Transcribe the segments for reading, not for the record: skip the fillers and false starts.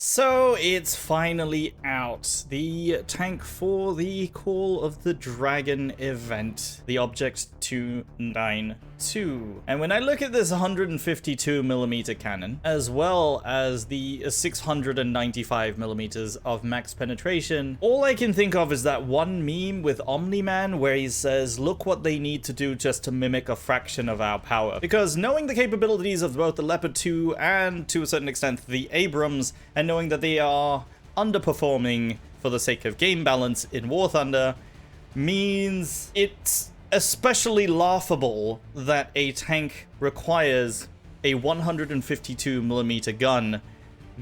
So it's finally out. The tank for the Call of the Dragon event. The Object 292. And when I look at this 152mm cannon, as well as the 695mm of max penetration, all I can think of is that one meme with Omni-Man where he says, look what they need to do just to mimic a fraction of our power. Because knowing the capabilities of both the Leopard 2 and, to a certain extent, the Abrams, and knowing that they are underperforming for the sake of game balance in War Thunder means it's especially laughable that a tank requires a 152mm gun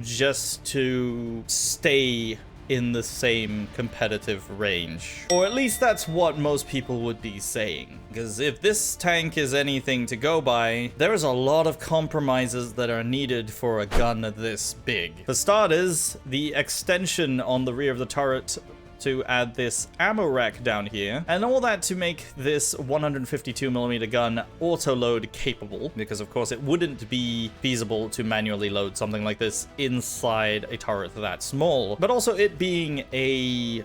just to stay in the same competitive range. Or at least that's what most people would be saying. Because if this tank is anything to go by, there is a lot of compromises that are needed for a gun this big. For starters, the extension on the rear of the turret to add this ammo rack down here, and all that to make this 152mm gun auto-load capable, because of course it wouldn't be feasible to manually load something like this inside a turret that small. But also it being a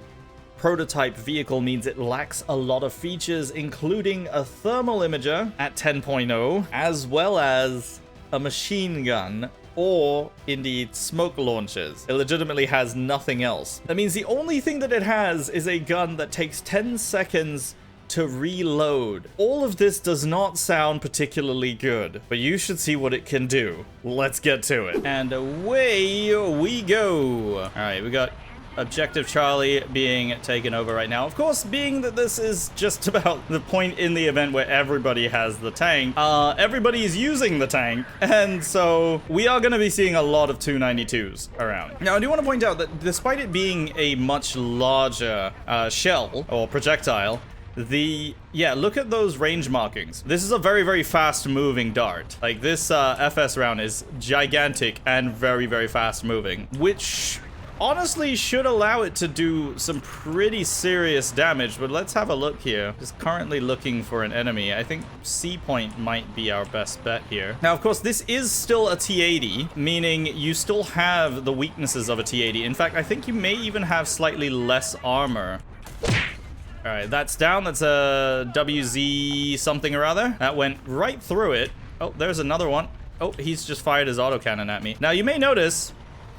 prototype vehicle means it lacks a lot of features, including a thermal imager at 10.0, as well as a machine gun, or indeed smoke launchers. It legitimately has nothing else. That means the only thing that it has is a gun that takes 10 seconds to reload. All of this does not sound particularly good, but you should see what it can do. Let's get to it. And away we go. All right, we got Objective Charlie being taken over right now. Of course, being that this is just about the point in the event where everybody has the tank, everybody is using the tank, and so we are going to be seeing a lot of 292s around. Now, I do want to point out that despite it being a much larger shell or projectile, look at those range markings. This is a very, very fast moving dart. Like, this FS round is gigantic and very, very fast moving, which honestly should allow it to do some pretty serious damage. But let's have a look here. Just currently looking for an enemy. I think C point might be our best bet here. Now, of course, this is still a T80, meaning you still have the weaknesses of a T80. In fact, I think you may even have slightly less armor. All right, that's down. That's a WZ something or other. That went right through it. Oh, there's another one. Oh, he's just fired his autocannon at me. Now, you may notice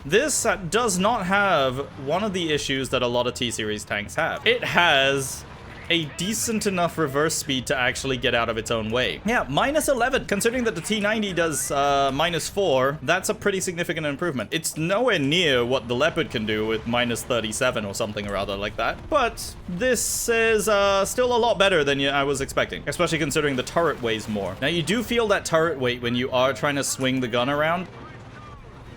this does not have one of the issues that a lot of T-Series tanks have. It has a decent enough reverse speed to actually get out of its own way. Yeah, -11. Considering that the T90 does -4, that's a pretty significant improvement. It's nowhere near what the Leopard can do with -37 or something or other like that. But this is still a lot better than I was expecting, especially considering the turret weighs more. Now, you do feel that turret weight when you are trying to swing the gun around.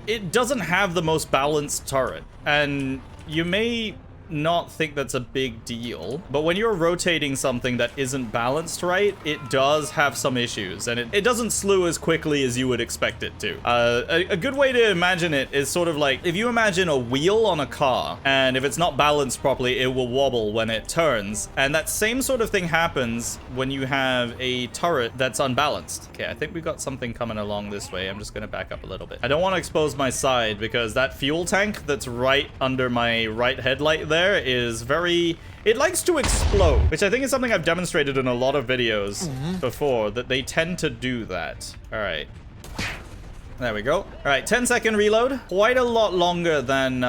It doesn't have the most balanced turret, and you may not think that's a big deal, but when you're rotating something that isn't balanced right, it does have some issues, and it doesn't slew as quickly as you would expect it to. A good way to imagine it is sort of like if you imagine a wheel on a car, and if it's not balanced properly, it will wobble when it turns, and that same sort of thing happens when you have a turret that's unbalanced. Okay, I think we got something coming along this way. I'm just gonna back up a little bit. I don't want to expose my side because that fuel tank that's right under my right headlight there is it likes to explode, which I think is something I've demonstrated in a lot of videos before, that they tend to do that. All right. There we go. All right, 10-second reload. Quite a lot longer than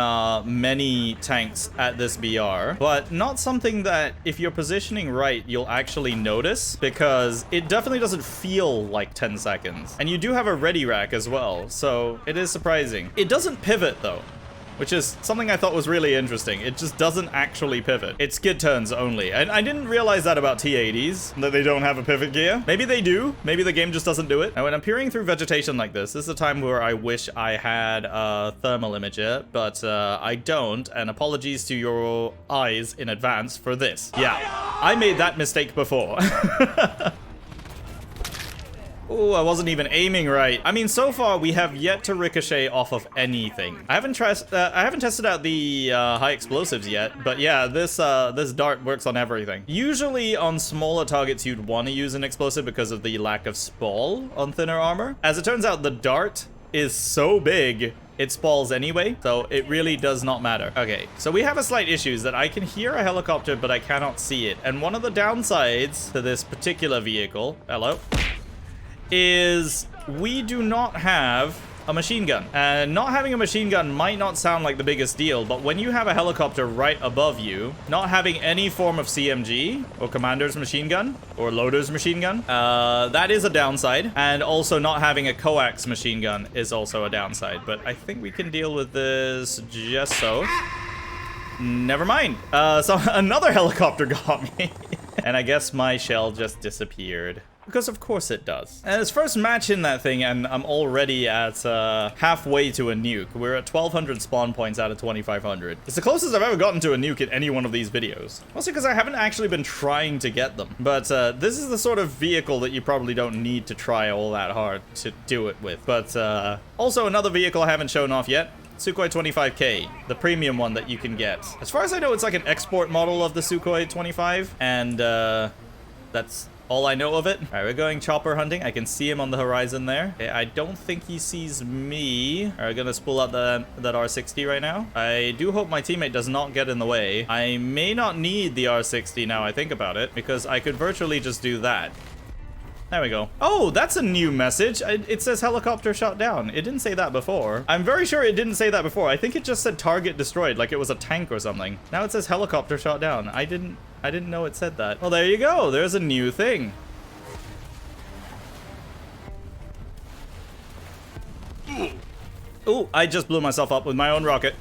many tanks at this BR, but not something that if you're positioning right, you'll actually notice, because it definitely doesn't feel like 10 seconds. And you do have a ready rack as well, so it is surprising. It doesn't pivot though, which is something I thought was really interesting. It just doesn't actually pivot. It's skid turns only. And I didn't realize that about T80s, that they don't have a pivot gear. Maybe they do. Maybe the game just doesn't do it. Now, when I'm peering through vegetation like this is a time where I wish I had a thermal imager, but I don't, and apologies to your eyes in advance for this. Yeah, I made that mistake before. Oh, I wasn't even aiming right. I mean, so far we have yet to ricochet off of anything. I haven't tested out the high explosives yet, but yeah, this dart works on everything. Usually on smaller targets, you'd want to use an explosive because of the lack of spall on thinner armor. As it turns out, the dart is so big, it spalls anyway, so it really does not matter. Okay, so we have a slight issue is that I can hear a helicopter, but I cannot see it. And one of the downsides to this particular vehicle, hello, is we do not have a machine gun. And not having a machine gun might not sound like the biggest deal, but when you have a helicopter right above you, not having any form of CMG or commander's machine gun or loader's machine gun, that is a downside. And also not having a coax machine gun is also a downside. But I think we can deal with this just so. Never mind. So another helicopter got me. And I guess my shell just disappeared. Because of course it does. And it's first match in that thing, and I'm already at halfway to a nuke. We're at 1,200 spawn points out of 2,500. It's the closest I've ever gotten to a nuke in any one of these videos. Mostly because I haven't actually been trying to get them. But this is the sort of vehicle that you probably don't need to try all that hard to do it with. But also another vehicle I haven't shown off yet. Sukhoi 25K, the premium one that you can get. As far as I know, it's like an export model of the Sukhoi 25, and that's all I know of it. All right, we're going chopper hunting. I can see him on the horizon there. Okay, I don't think he sees me. All right, we're gonna spool out that R60 right now. I do hope my teammate does not get in the way. I may not need the R60 now I think about it, because I could virtually just do that. There we go. Oh, that's a new message. It says helicopter shot down. It didn't say that before. I'm very sure it didn't say that before. I think it just said target destroyed, like it was a tank or something. Now it says helicopter shot down. I didn't know it said that. Well, there you go. There's a new thing. Ooh, I just blew myself up with my own rocket.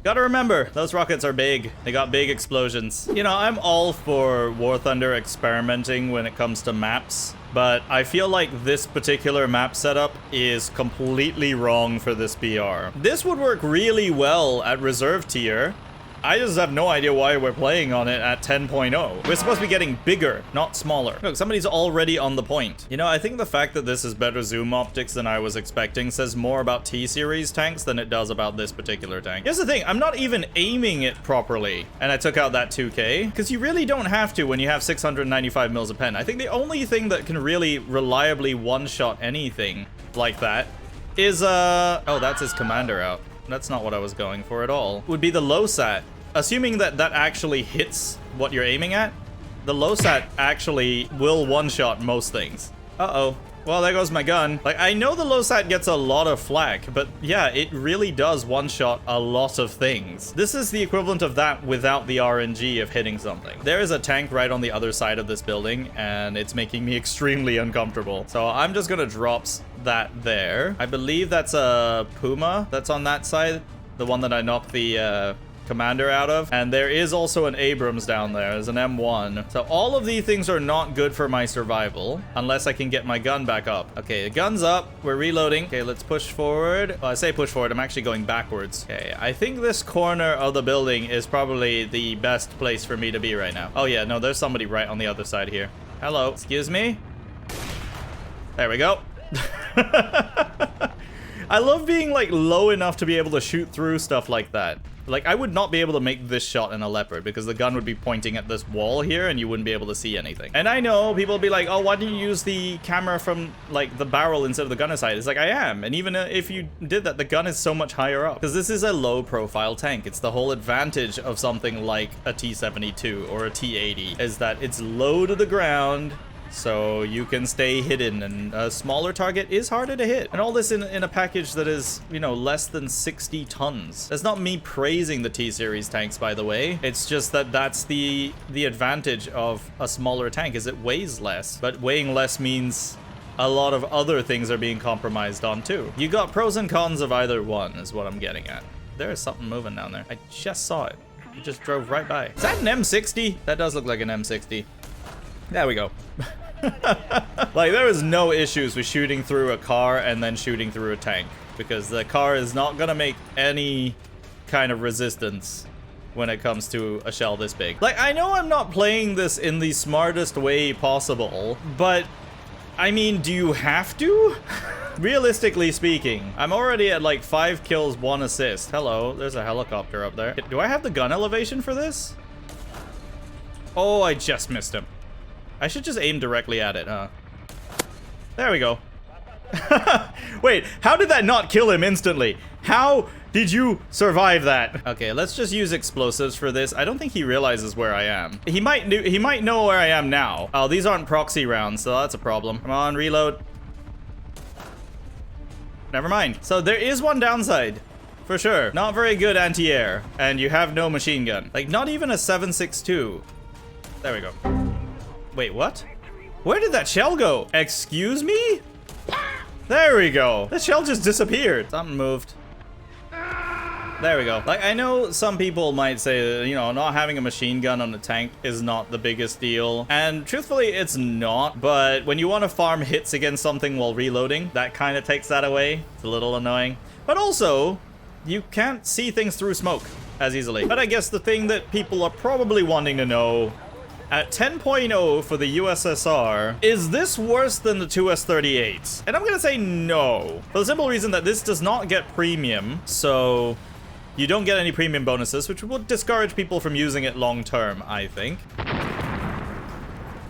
Gotta remember, those rockets are big. They got big explosions. You know, I'm all for War Thunder experimenting when it comes to maps, but I feel like this particular map setup is completely wrong for this BR. This would work really well at reserve tier. I just have no idea why we're playing on it at 10.0. We're supposed to be getting bigger, not smaller. Look, somebody's already on the point. You know, I think the fact that this is better zoom optics than I was expecting says more about T-series tanks than it does about this particular tank. Here's the thing, I'm not even aiming it properly. And I took out that 2K, because you really don't have to when you have 695 mils a pen. I think the only thing that can really reliably one-shot anything like that is, oh, that's his commander out. That's not what I was going for at all. Would be the low sat. Assuming that that actually hits what you're aiming at, the low sat actually will one-shot most things. Uh-oh. Well, there goes my gun. Like, I know the low sat gets a lot of flack, but yeah, it really does one-shot a lot of things. This is the equivalent of that without the RNG of hitting something. There is a tank right on the other side of this building, and it's making me extremely uncomfortable. So I'm just gonna drop that there. I believe that's a Puma that's on that side, the one that I knocked the commander out of, and there is also an Abrams down there. There's an M1. So all of these things are not good for my survival unless I can get my gun back up. Okay, the gun's up. We're reloading. Okay, let's push forward. Well, I say push forward, I'm actually going backwards. Okay, I think this corner of the building is probably the best place for me to be right now. Oh yeah, no, there's somebody right on the other side here. Hello, excuse me. There we go. I love being like low enough to be able to shoot through stuff like that. Like, I would not be able to make this shot in a Leopard because the gun would be pointing at this wall here and you wouldn't be able to see anything. And I know people will be like, oh, why didn't you use the camera from like the barrel instead of the gunner side? It's like, I am. And even if you did that, the gun is so much higher up because this is a low profile tank. It's the whole advantage of something like a T-72 or a T-80 is that it's low to the ground, so you can stay hidden, and a smaller target is harder to hit. And all this in a package that is, you know, less than 60 tons. That's not me praising the T-series tanks, by the way. It's just that that's the advantage of a smaller tank, is it weighs less. But weighing less means a lot of other things are being compromised on too. You got pros and cons of either one, is what I'm getting at. There is something moving down there. I just saw it. It just drove right by. Is that an M60? That does look like an M60. There we go. Like, there is no issues with shooting through a car and then shooting through a tank, because the car is not gonna make any kind of resistance when it comes to a shell this big. Like, I know I'm not playing this in the smartest way possible, but I mean, do you have to? Realistically speaking, I'm already at like 5 kills, 1 assist. Hello, there's a helicopter up there. Do I have the gun elevation for this? Oh, I just missed him. I should just aim directly at it, huh? There we go. Wait, how did that not kill him instantly? How did you survive that? Okay, let's just use explosives for this. I don't think he realizes where I am. He might know where I am now. Oh, these aren't proxy rounds, so that's a problem. Come on, reload. Never mind. So there is one downside. For sure. Not very good anti-air. And you have no machine gun. Like, not even a 7.62. There we go. Wait, what? Where did that shell go? Excuse me? There we go. The shell just disappeared. Something moved. There we go. Like, I know some people might say that, you know, not having a machine gun on a tank is not the biggest deal. And truthfully, it's not. But when you want to farm hits against something while reloading, that kind of takes that away. It's a little annoying. But also, you can't see things through smoke as easily. But I guess the thing that people are probably wanting to know, at 10.0 for the USSR, is this worse than the 2S38? And I'm gonna say no, for the simple reason that this does not get premium, so you don't get any premium bonuses, which would discourage people from using it long term, I think.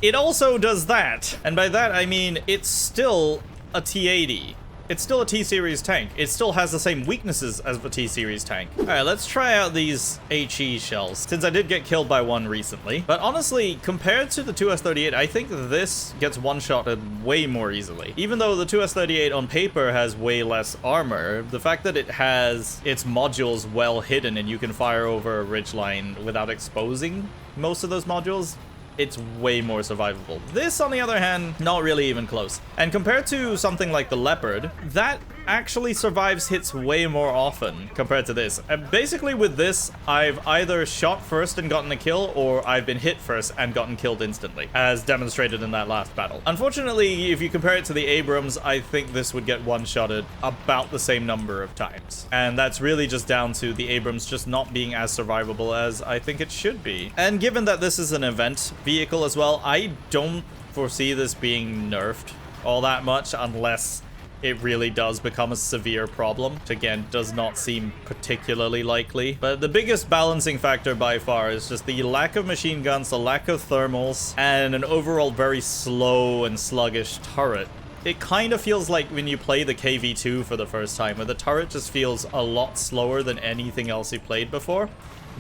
It also does that, and by that I mean it's still a T80. It's still a T-Series tank. It still has the same weaknesses as the T-Series tank. Alright, let's try out these HE shells, since I did get killed by one recently. But honestly, compared to the 2S38, I think this gets one-shotted way more easily. Even though the 2S38 on paper has way less armor, the fact that it has its modules well hidden and you can fire over a ridgeline without exposing most of those modules, it's way more survivable. This, on the other hand, not really even close. And compared to something like the Leopard, that actually survives hits way more often compared to this. And basically with this, I've either shot first and gotten a kill, or I've been hit first and gotten killed instantly, as demonstrated in that last battle. Unfortunately, if you compare it to the Abrams, I think this would get one-shotted about the same number of times. And that's really just down to the Abrams just not being as survivable as I think it should be. And given that this is an event vehicle as well, I don't foresee this being nerfed all that much unless it really does become a severe problem, which again does not seem particularly likely. But the biggest balancing factor by far is just the lack of machine guns, the lack of thermals, and an overall very slow and sluggish turret. It kind of feels like when you play the KV2 for the first time, where the turret just feels a lot slower than anything else you played before.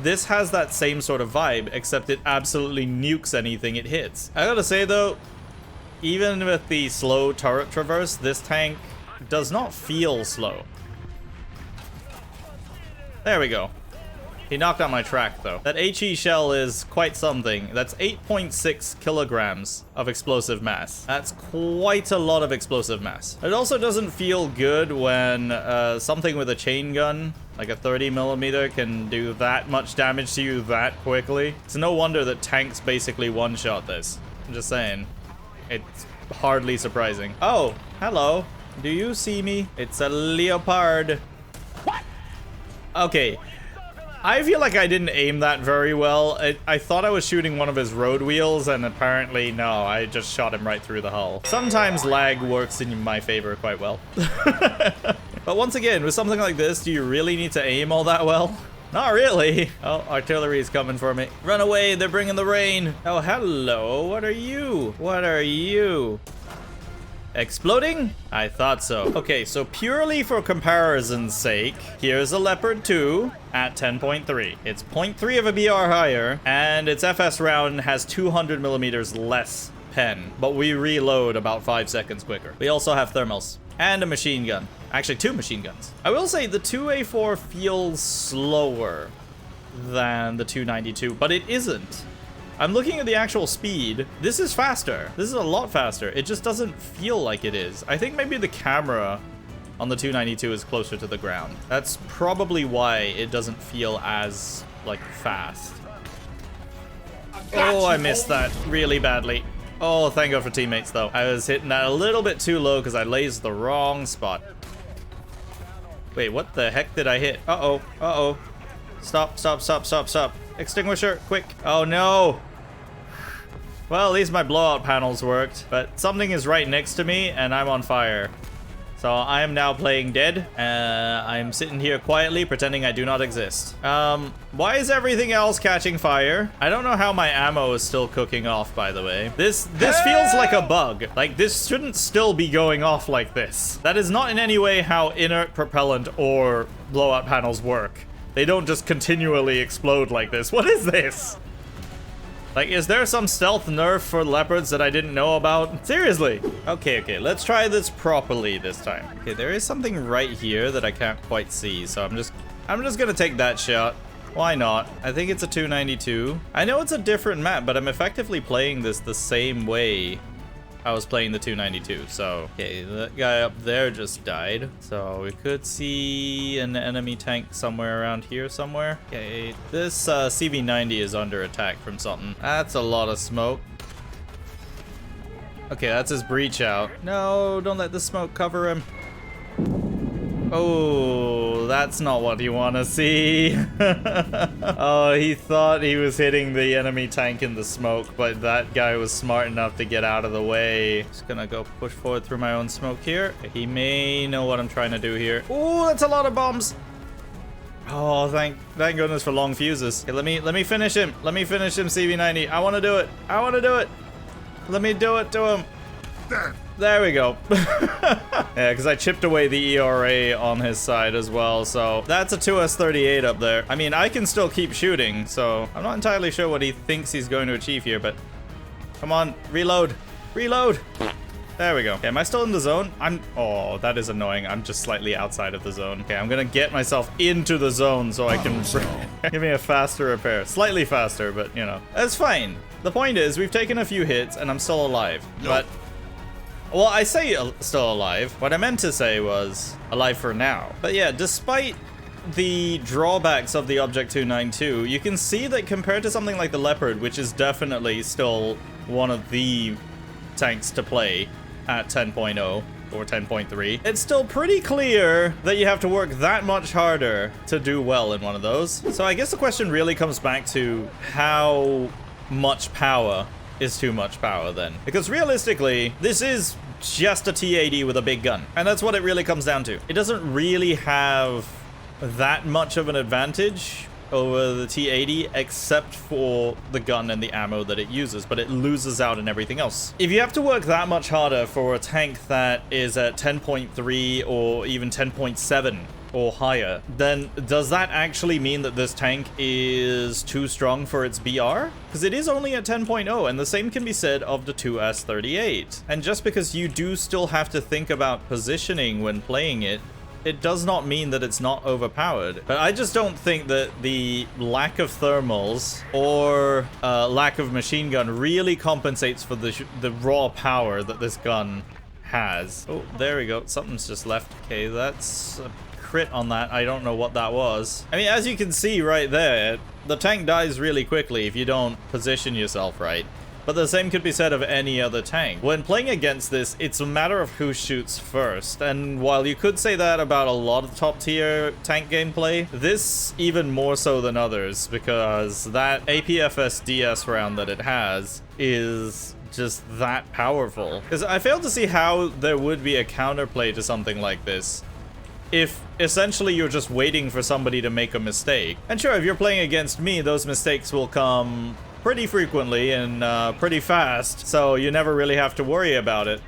This has that same sort of vibe, except it absolutely nukes anything it hits. I gotta say though, even with the slow turret traverse, this tank does not feel slow. There we go. He knocked out my track though. That HE shell is quite something. That's 8.6 kilograms of explosive mass. That's quite a lot of explosive mass. It also doesn't feel good when something with a chain gun, like a 30mm, can do that much damage to you that quickly. It's no wonder that tanks basically one-shot this. I'm just saying. It's hardly surprising. Oh, hello. Do you see me? It's a Leopard. What? Okay. I feel like I didn't aim that very well. I thought I was shooting one of his road wheels, and apparently, no, I just shot him right through the hull. Sometimes lag works in my favor quite well. But once again, with something like this, do you really need to aim all that well? Not really. Oh, artillery is coming for me. Run away, they're bringing the rain. Oh, hello. What are you? What are you? Exploding? I thought so. Okay, so purely for comparison's sake, here's a Leopard 2 at 10.3. It's 0.3 of a BR higher, and its FS round has 200mm less pen, but we reload about 5 seconds quicker. We also have thermals and a machine gun. Actually, 2 machine guns. I will say the 2A4 feels slower than the 292, but it isn't. I'm looking at the actual speed. This is faster. This is a lot faster. It just doesn't feel like it is. I think maybe the camera on the 292 is closer to the ground. That's probably why it doesn't feel as, like, fast. Oh, I missed that really badly. Oh, thank God for teammates, though. I was hitting that a little bit too low because I lased the wrong spot. Wait, what the heck did I hit? Uh-oh. Uh-oh. Stop, stop, stop, stop, stop. Extinguisher, quick. Oh, no. Well, at least my blowout panels worked, but something is right next to me, and I'm on fire. So I am now playing dead. I'm sitting here quietly pretending I do not exist. Why is everything else catching fire? I don't know how my ammo is still cooking off, by the way. This feels like a bug. Like, this shouldn't still be going off like this. That is not in any way how inert propellant or blowout panels work. They don't just continually explode like this. What is this? Like, is there some stealth nerf for leopards that I didn't know about? Seriously. Okay, let's try this properly this time. Okay, there is something right here that I can't quite see, so I'm just gonna take that shot. Why not? I think it's a 292. I know it's a different map, but I'm effectively playing this the same way I was playing the 292. So, okay, that guy up there just died. So we could see an enemy tank somewhere around here somewhere. Okay, this CV90 is under attack from something. That's a lot of smoke. Okay, that's his breach out. No, don't let the smoke cover him. Oh, that's not what you want to see. Oh, he thought he was hitting the enemy tank in the smoke, but that guy was smart enough to get out of the way. Just gonna go push forward through my own smoke here. He may know what I'm trying to do here. Oh, that's a lot of bombs. Oh, thank goodness for long fuses. Okay, let me finish him. Let me finish him, CV90. I want to do it. I want to do it. Let me do it to him. There we go. Yeah, because I chipped away the ERA on his side as well, so that's a 2S38 up there. I mean, I can still keep shooting, so I'm not entirely sure what he thinks he's going to achieve here, but come on, reload. Reload. There we go. Okay, am I still in the zone? Oh, that is annoying. I'm just slightly outside of the zone. Okay, I'm gonna get myself into the zone so I can give me a faster repair. Slightly faster, but you know, that's fine. The point is, we've taken a few hits and I'm still alive, but well, I say still alive. What I meant to say was alive for now. But yeah, despite the drawbacks of the Object 292, you can see that compared to something like the Leopard, which is definitely still one of the tanks to play at 10.0 or 10.3, it's still pretty clear that you have to work that much harder to do well in one of those. So I guess the question really comes back to how much power is too much power then. Because realistically, this is just a T80 with a big gun. And that's what it really comes down to. It doesn't really have that much of an advantage over the T80 except for the gun and the ammo that it uses, but it loses out in everything else. If you have to work that much harder for a tank that is at 10.3 or even 10.7 or higher, then does that actually mean that this tank is too strong for its BR? Because it is only at 10.0, and the same can be said of the 2S38. And just because you do still have to think about positioning when playing it, it does not mean that it's not overpowered. But I just don't think that the lack of thermals or lack of machine gun really compensates for the raw power that this gun has. Oh, there we go. Something's just left. Okay, that's a crit on that. I don't know what that was. I mean, as you can see right there, the tank dies really quickly if you don't position yourself right. But the same could be said of any other tank. When playing against this, it's a matter of who shoots first. And while you could say that about a lot of top tier tank gameplay, this even more so than others, because that APFS DS round that it has is just that powerful. Because I fail to see how there would be a counterplay to something like this if essentially you're just waiting for somebody to make a mistake. And sure, if you're playing against me, those mistakes will come pretty frequently and pretty fast, so you never really have to worry about it.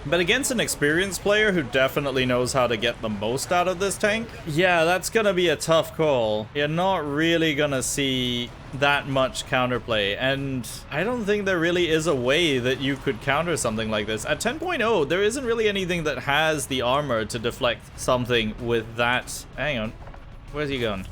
But against an experienced player who definitely knows how to get the most out of this tank, yeah, that's gonna be a tough call. You're not really gonna see that much counterplay, and I don't think there really is a way that you could counter something like this. At 10.0, there isn't really anything that has the armor to deflect something with that. Hang on, where's he going?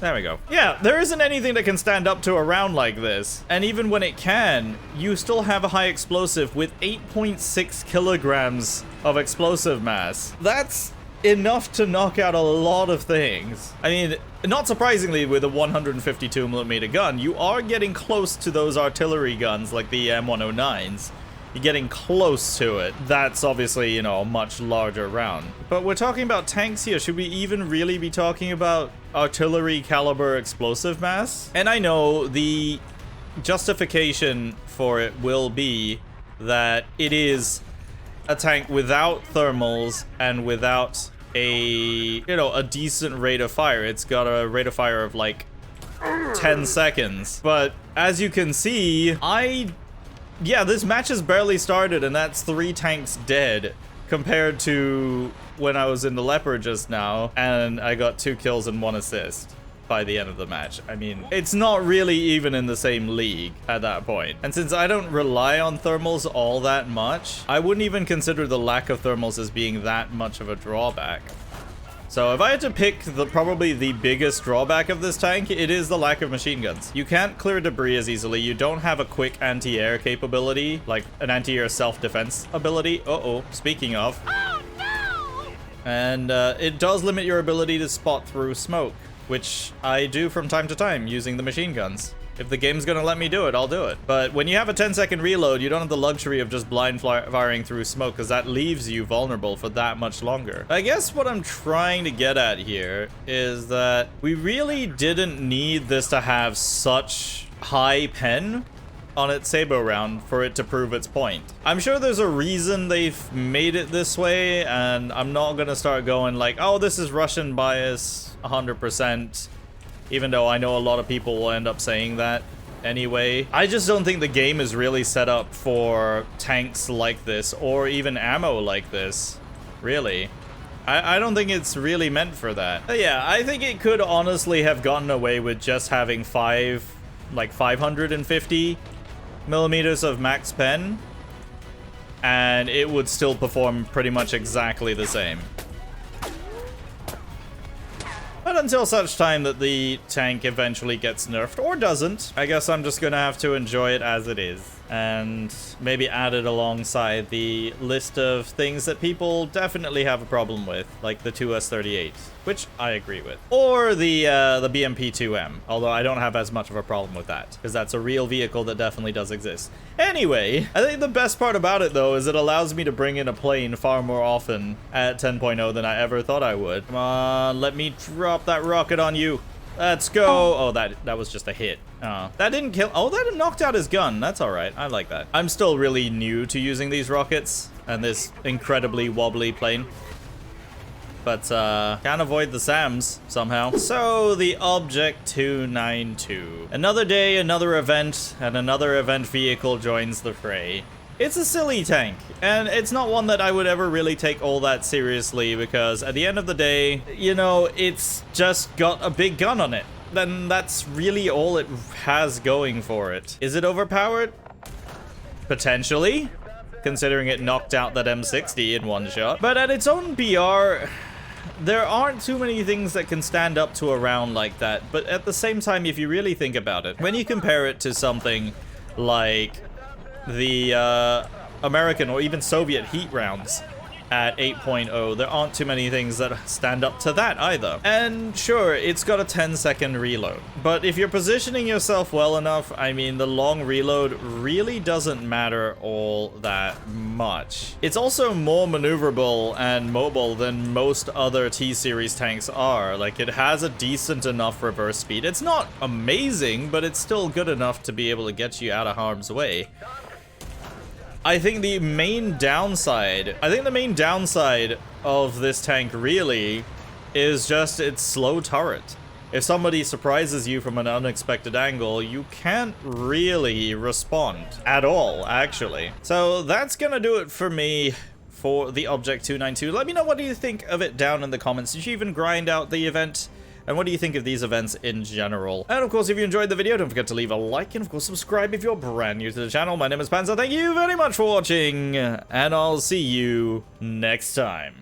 There we go. Yeah, there isn't anything that can stand up to a round like this. And even when it can, you still have a high explosive with 8.6 kilograms of explosive mass. That's enough to knock out a lot of things. I mean, not surprisingly, with a 152mm gun, you are getting close to those artillery guns like the M109s. You're getting close to it. That's obviously, you know, a much larger round. But we're talking about tanks here. Should we even really be talking about artillery caliber explosive mass? And I know the justification for it will be that it is a tank without thermals and without a decent rate of fire. It's got a rate of fire of like 10 seconds. But as you can see, yeah, this match has barely started and that's 3 tanks dead compared to when I was in the Leopard just now and I got 2 kills and 1 assist by the end of the match. I mean, it's not really even in the same league at that point. And since I don't rely on thermals all that much, I wouldn't even consider the lack of thermals as being that much of a drawback. So if I had to pick probably the biggest drawback of this tank, it is the lack of machine guns. You can't clear debris as easily. You don't have a quick anti-air capability, like an anti-air self-defense ability. Uh-oh, speaking of. Oh, no! And it does limit your ability to spot through smoke, which I do from time to time using the machine guns. If the game's gonna let me do it, I'll do it. But when you have a 10-second reload, you don't have the luxury of just blind firing through smoke, because that leaves you vulnerable for that much longer. I guess what I'm trying to get at here is that we really didn't need this to have such high pen on its Sabo round for it to prove its point. I'm sure there's a reason they've made it this way, and I'm not gonna start going like, oh, this is Russian bias 100%. Even though I know a lot of people will end up saying that anyway. I just don't think the game is really set up for tanks like this, or even ammo like this, really. I don't think it's really meant for that. But yeah, I think it could honestly have gotten away with just having 550 millimeters of max pen, and it would still perform pretty much exactly the same. But until such time that the tank eventually gets nerfed, or doesn't, I guess I'm just gonna have to enjoy it as it is. And maybe add it alongside the list of things that people definitely have a problem with, like the 2S38, which I agree with. Or the BMP-2M, although I don't have as much of a problem with that, because that's a real vehicle that definitely does exist. Anyway, I think the best part about it, though, is it allows me to bring in a plane far more often at 10.0 than I ever thought I would. Come on, let me drop that rocket on you. Let's go. Oh, that was just a hit. Oh, that didn't kill. Oh, that knocked out his gun. That's all right. I like that. I'm still really new to using these rockets and this incredibly wobbly plane. But can't avoid the SAMs somehow. So the Object 292. Another day, another event, and another event vehicle joins the fray. It's a silly tank, and it's not one that I would ever really take all that seriously, because at the end of the day, you know, it's just got a big gun on it. Then that's really all it has going for it. Is it overpowered? Potentially, considering it knocked out that M60 in one shot. But at its own BR, there aren't too many things that can stand up to a round like that. But at the same time, if you really think about it, when you compare it to something like the American or even Soviet heat rounds at 8.0, there aren't too many things that stand up to that either. And sure, it's got a 10-second reload, but if you're positioning yourself well enough, I mean, the long reload really doesn't matter all that much. It's also more maneuverable and mobile than most other T-Series tanks are. Like, it has a decent enough reverse speed. It's not amazing, but it's still good enough to be able to get you out of harm's way. I think the main downside of this tank really is just its slow turret. If somebody surprises you from an unexpected angle, you can't really respond at all, actually. So that's gonna do it for me for the Object 292. Let me know, what do you think of it down in the comments. Did you even grind out the event? And what do you think of these events in general? And of course, if you enjoyed the video, don't forget to leave a like, and of course, subscribe if you're brand new to the channel. My name is Panzer. Thank you very much for watching, and I'll see you next time.